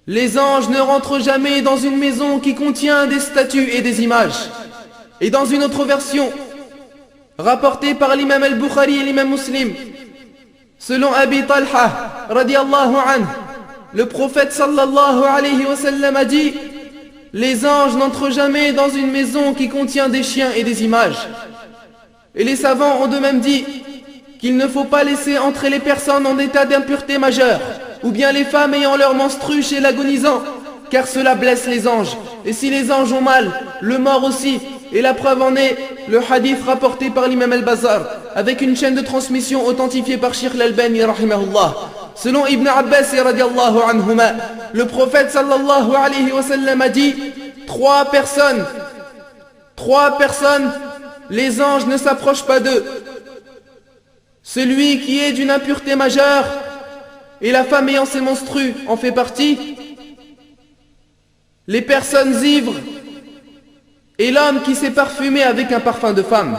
les anges ne rentrent jamais dans une maison qui contient des statues et des images. Et dans une autre version, rapportée par l'imam al-Bukhari et l'imam Muslim, selon Abi Talha radiallahu anhu, le prophète sallallahu alayhi wa sallam a dit: les anges n'entrent jamais dans une maison qui contient des chiens et des images. Et les savants ont de même dit qu'il ne faut pas laisser entrer les personnes en état d'impureté majeure, ou bien les femmes ayant leur menstru chez l'agonisant, car cela blesse les anges. Et si les anges ont mal, le mort aussi. Et la preuve en est le hadith rapporté par l'imam al-Bazar, avec une chaîne de transmission authentifiée par Sheikh al-Albani rahimahullah. Selon Ibn Abbas radiallahu anhuma, le prophète sallallahu alayhi wa sallam a dit: trois personnes, les anges ne s'approchent pas d'eux. Celui qui est d'une impureté majeure, et la femme ayant ses menstrues en fait partie, les personnes ivres, et l'homme qui s'est parfumé avec un parfum de femme.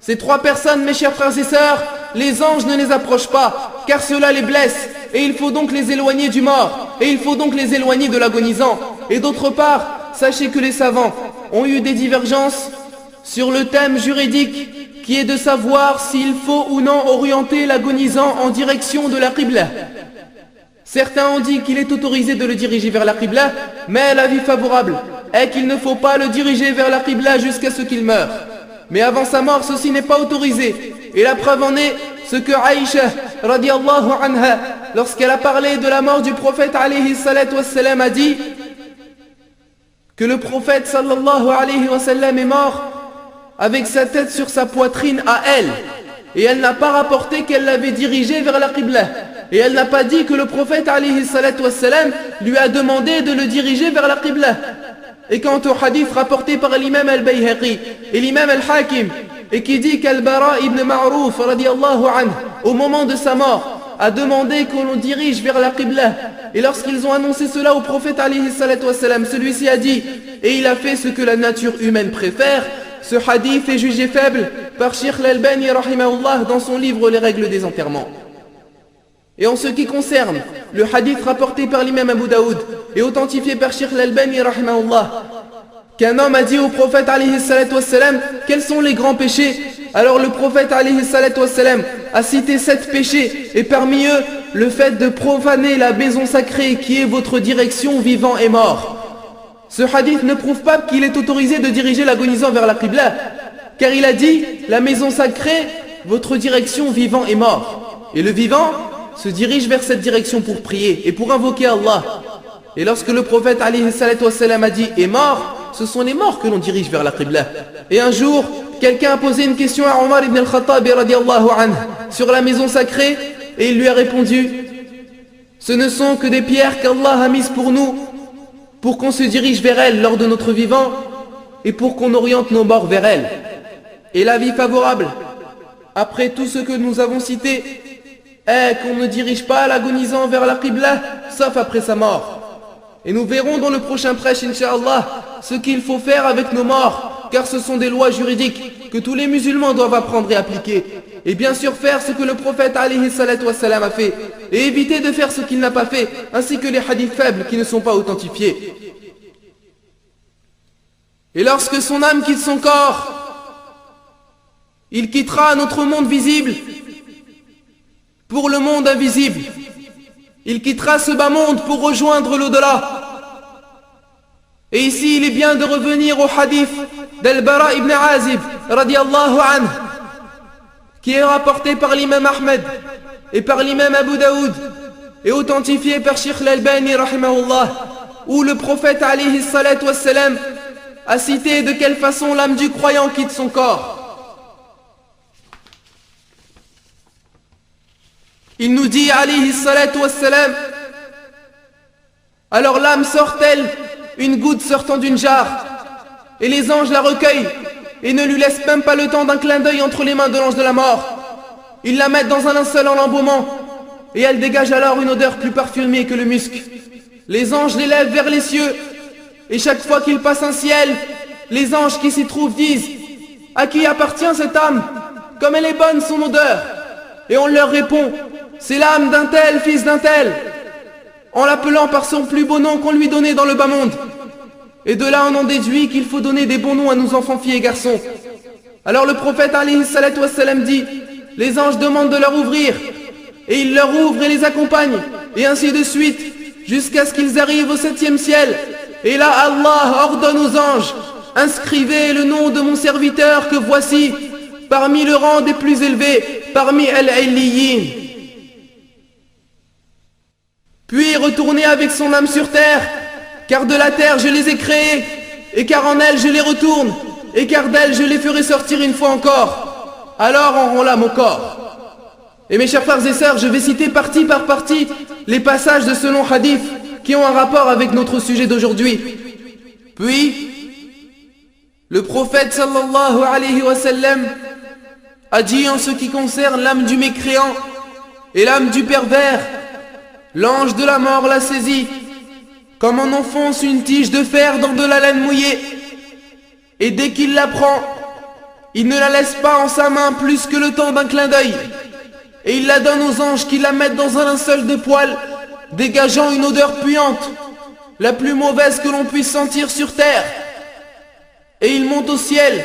Ces trois personnes, mes chers frères et sœurs, les anges ne les approchent pas, car cela les blesse, et il faut donc les éloigner du mort, et il faut donc les éloigner de l'agonisant. Et d'autre part, sachez que les savants ont eu des divergences sur le thème juridique, qui est de savoir s'il faut ou non orienter l'agonisant en direction de la Qibla. Certains ont dit qu'il est autorisé de le diriger vers la Qibla, mais l'avis favorable est qu'il ne faut pas le diriger vers la Qibla jusqu'à ce qu'il meure. Mais avant sa mort, ceci n'est pas autorisé. Et la preuve en est ce que Aïcha radiallahu anha, lorsqu'elle a parlé de la mort du prophète alayhi salatu wassalam, a dit que le prophète sallallahu alayhi wa sallam est mort avec sa tête sur sa poitrine à elle. Et elle n'a pas rapporté qu'elle l'avait dirigé vers la Qibla. Et elle n'a pas dit que le prophète alayhi salatu wassalam lui a demandé de le diriger vers la Qibla. Et quant au hadith rapporté par l'imam al-Bayhaqi et l'imam al-Hakim, et qui dit qu'Al-Bara ibn Ma'rouf radiallahu anhu, au moment de sa mort, a demandé qu'on le dirige vers la Qibla. Et lorsqu'ils ont annoncé cela au prophète alayhi salatu wassalam, celui-ci a dit: et il a fait ce que la nature humaine préfère. Ce hadith est jugé faible par Sheikh al-Albani rahimahullah dans son livre Les règles des enterrements. Et en ce qui concerne le hadith rapporté par l'imam Abu Daoud et authentifié par Sheikh al-Albani rahimahullah, qu'un homme a dit au prophète alayhi salatu wassalam: quels sont les grands péchés? Alors le prophète alayhi salatu wassalam a cité 7 péchés, et parmi eux le fait de profaner la maison sacrée qui est votre direction vivant et mort. Ce hadith ne prouve pas qu'il est autorisé de diriger l'agonisant vers la Qibla, car il a dit: la maison sacrée, votre direction vivant et mort. Et le vivant se dirige vers cette direction pour prier et pour invoquer Allah. Et lorsque le prophète alayhi salatu wassalam a dit « est mort », ce sont les morts que l'on dirige vers la Qibla. Et un jour, quelqu'un a posé une question à Omar ibn al-Khattab radiallahu anhu sur la maison sacrée, et il lui a répondu: Ce ne sont que des pierres qu'Allah a mises pour nous, pour qu'on se dirige vers elles lors de notre vivant et pour qu'on oriente nos morts vers elles. Et l'avis favorable, après tout ce que nous avons cité, est qu'on ne dirige pas l'agonisant vers la Qibla, sauf après sa mort. Et nous verrons dans le prochain prêche, Inch'Allah, ce qu'il faut faire avec nos morts, car ce sont des lois juridiques que tous les musulmans doivent apprendre et appliquer. Et bien sûr faire ce que le prophète alayhi salatu wassalam a fait, et éviter de faire ce qu'il n'a pas fait, ainsi que les hadiths faibles qui ne sont pas authentifiés. Et lorsque son âme quitte son corps, il quittera notre monde visible pour le monde invisible. Il quittera ce bas monde pour rejoindre l'au-delà. Et ici, il est bien de revenir au hadith d'Al-Bara ibn Azib, radiallahu anhu, qui est rapporté par l'imam Ahmed et par l'imam Abu Daoud et authentifié par Sheikh Al-Albani, rahimahullah, où le prophète, alayhi salatu wassalam, a cité de quelle façon l'âme du croyant quitte son corps. Il nous dit, alayhi salatu wassalam, alors l'âme sort telle une goutte sortant d'une jarre, et les anges la recueillent et ne lui laissent même pas le temps d'un clin d'œil entre les mains de l'ange de la mort. Ils la mettent dans un linceul en l'embaumant, et elle dégage alors une odeur plus parfumée que le musc. Les anges l'élèvent vers les cieux, et chaque fois qu'il passe un ciel, les anges qui s'y trouvent disent: à qui appartient cette âme? Comme elle est bonne son odeur. Et on leur répond: c'est l'âme d'un tel, fils d'un tel, en l'appelant par son plus beau nom qu'on lui donnait dans le bas monde. Et de là on en déduit qu'il faut donner des bons noms à nos enfants filles et garçons. Alors le prophète alayhi salatu wassalam dit: les anges demandent de leur ouvrir, et ils leur ouvrent et les accompagnent, et ainsi de suite, jusqu'à ce qu'ils arrivent au 7e ciel. Et là Allah ordonne aux anges: inscrivez le nom de mon serviteur que voici, parmi le rang des plus élevés, parmi al-Illiyin. Puis retournez avec son âme sur terre, car de la terre je les ai créés, et car en elle je les retourne, et car d'elle je les ferai sortir une fois encore. Alors auront l'âme au corps. Et mes chers frères et sœurs, je vais citer partie par partie les passages de ce long hadith qui ont un rapport avec notre sujet d'aujourd'hui. Puis, le prophète sallallahu alayhi wa sallam a dit en ce qui concerne l'âme du mécréant et l'âme du pervers: l'ange de la mort l'a saisit, comme on enfonce une tige de fer dans de la laine mouillée, et dès qu'il la prend, il ne la laisse pas en sa main plus que le temps d'un clin d'œil, et il la donne aux anges qui la mettent dans un linceul de poils, dégageant une odeur puante, la plus mauvaise que l'on puisse sentir sur terre. Et il monte au ciel,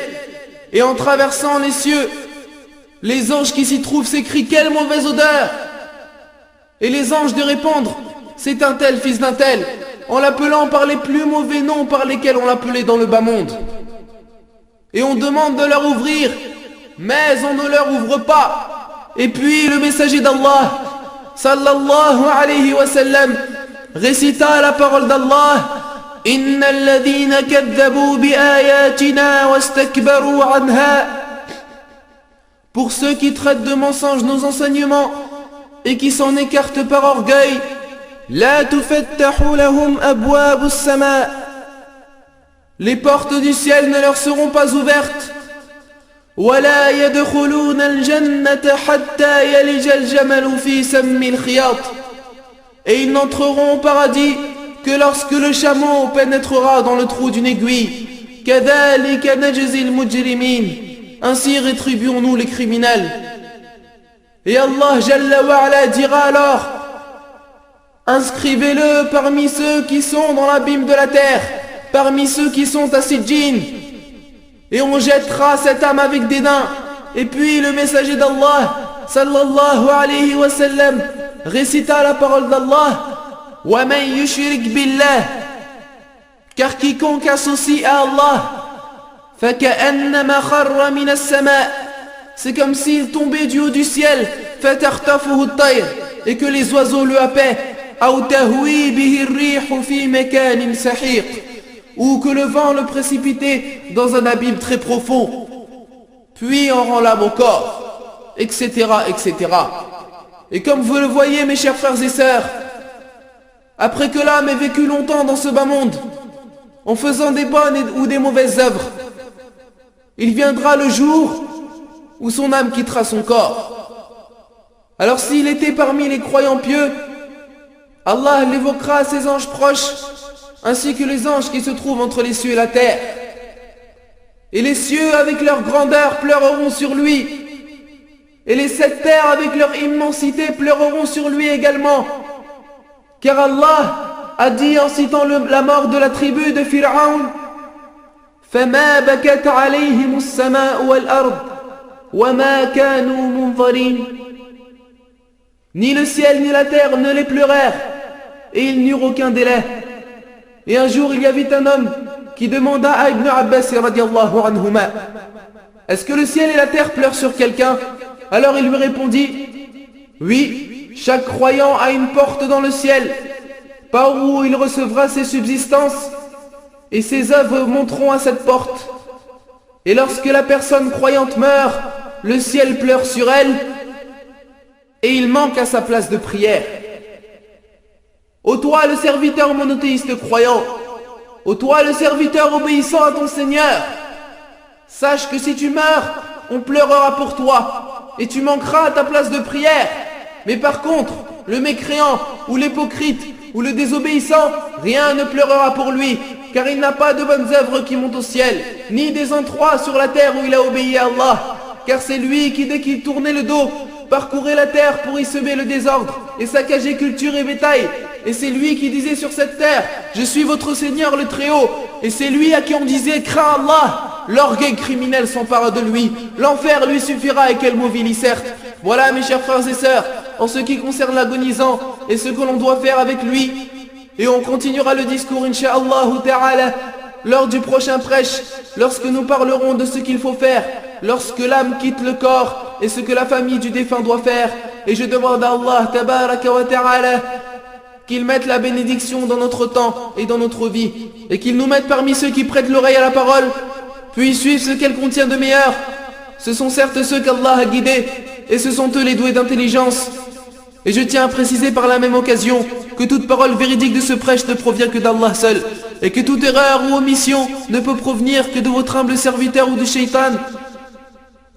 et en traversant les cieux, les anges qui s'y trouvent s'écrient: quelle mauvaise odeur! Et les anges de répondre: c'est un tel, fils d'un tel, en l'appelant par les plus mauvais noms par lesquels on l'appelait dans le bas monde. Et on demande de leur ouvrir, mais on ne leur ouvre pas. Et puis le messager d'Allah, sallallahu alayhi wa sallam, récita la parole d'Allah: Inna alladhina kadhabu bi ayatina wastakbaru anha. Pour ceux qui traitent de mensonges nos enseignements et qui s'en écartent par orgueil, la tufattahu lahum abwabu as-sama. Les portes du ciel ne leur seront pas ouvertes. ولا يدخلون الجنة حتى يلج الجمل في سم الخياط. Et ils n'entreront au paradis que lorsque le chameau pénétrera dans le trou d'une aiguille. كذلك نجزي المجرمين. Ainsi rétribuons-nous les criminels. Et Allah Jalla wa Ala dira alors: inscrivez-le parmi ceux qui sont dans l'abîme de la terre, parmi ceux qui sont à Sijjin. Et on jettera cette âme avec dédain. Et puis le messager d'Allah, sallallahu alayhi wa sallam, récita la parole d'Allah: wa man yushrik billah. Car quiconque associe à Allah, فكأنما خر من السماء. C'est comme s'il tombait du haut du ciel, فتخطفه الطير, et que les oiseaux le happaient, أو تهوي به الريح في مكان سحيق, ou que le vent le précipitait dans un abîme très profond. Puis on rend l'âme au corps, etc., etc. Et comme vous le voyez, mes chers frères et sœurs, après que l'âme ait vécu longtemps dans ce bas monde, en faisant des bonnes ou des mauvaises œuvres, il viendra le jour où son âme quittera son corps. Alors s'il était parmi les croyants pieux, Allah l'évoquera à ses anges proches, ainsi que les anges qui se trouvent entre les cieux et la terre. Et les cieux avec leur grandeur pleureront sur lui, et les sept terres avec leur immensité pleureront sur lui également. Car Allah a dit en citant la mort de la tribu de Fir'aun, فَمَا بَكَتْ عَلَيْهِمُ السَّمَاءُ وَالْأَرْضِ وَمَا كَانُوا مُنظَرِينَ. Ni le ciel ni la terre ne les pleurèrent, et ils n'eurent aucun délai. Et un jour il y avait un homme qui demanda à Ibn Abbas radiallahu anhuma, est-ce que le ciel et la terre pleurent sur quelqu'un? Alors il lui répondit, oui, chaque croyant a une porte dans le ciel, par où il recevra ses subsistances, et ses œuvres monteront à cette porte. Et lorsque la personne croyante meurt, le ciel pleure sur elle, et il manque à sa place de prière. Ô toi le serviteur monothéiste croyant, ô toi le serviteur obéissant à ton Seigneur, sache que si tu meurs, on pleurera pour toi, et tu manqueras à ta place de prière. Mais par contre, le mécréant, ou l'hypocrite, ou le désobéissant, rien ne pleurera pour lui, car il n'a pas de bonnes œuvres qui montent au ciel, ni des endroits sur la terre où il a obéi à Allah, car c'est lui qui, dès qu'il tournait le dos, parcourait la terre pour y semer le désordre et saccager culture et bétail. Et c'est lui qui disait sur cette terre, je suis votre Seigneur le Très-Haut. Et c'est lui à qui on disait, crains Allah. L'orgueil criminel s'empara de lui, l'enfer lui suffira et quel mot vil, certes. Voilà mes chers frères et sœurs, en ce qui concerne l'agonisant et ce que l'on doit faire avec lui. Et on continuera le discours incha'Allah ta'ala lors du prochain prêche, lorsque nous parlerons de ce qu'il faut faire lorsque l'âme quitte le corps et ce que la famille du défunt doit faire. Et je demande à Allah tabaraka wa ta'ala qu'il mette la bénédiction dans notre temps et dans notre vie, et qu'il nous mette parmi ceux qui prêtent l'oreille à la parole, puis suivent ce qu'elle contient de meilleur. Ce sont certes ceux qu'Allah a guidés, et ce sont eux les doués d'intelligence. Et je tiens à préciser par la même occasion que toute parole véridique de ce prêche ne provient que d'Allah seul, et que toute erreur ou omission ne peut provenir que de votre humble serviteur ou du shaitan.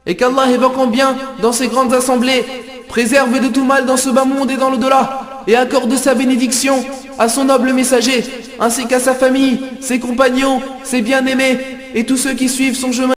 Et qu'Allah évoque en bien dans ces grandes assemblées, préserve de tout mal dans ce bas monde et dans l'au-delà, et accorde sa bénédiction à son noble messager, ainsi qu'à sa famille, ses compagnons, ses bien-aimés, et tous ceux qui suivent son chemin.